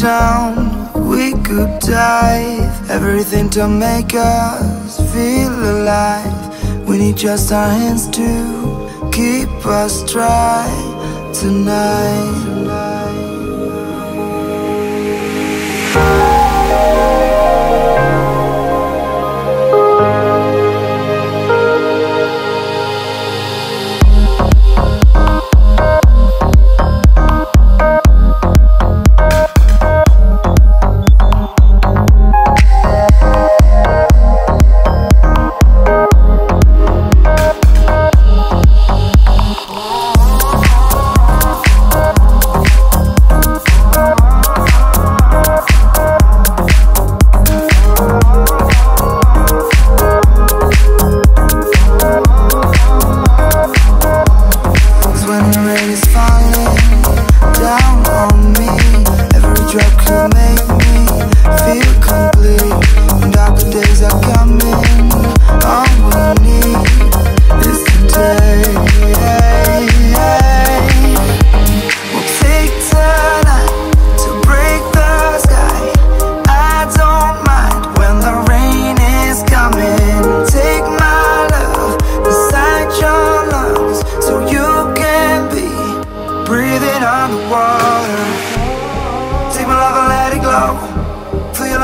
down, we could dive. Everything to make us feel alive. We need just our hands to keep us dry tonight.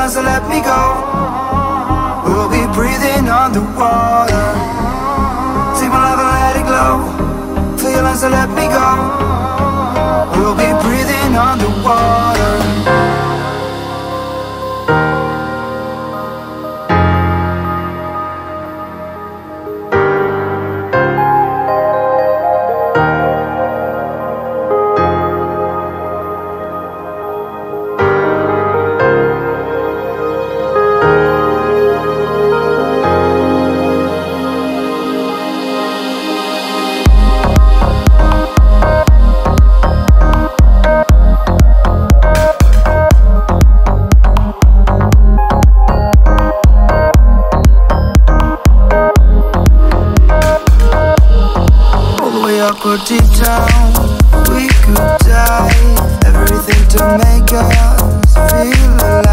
So let me go. We'll be breathing underwater. Take my love and let it glow. Feel your lungs, so let me go. We'll be breathing underwater. Deep down, we could dive. Everything to make us feel alive.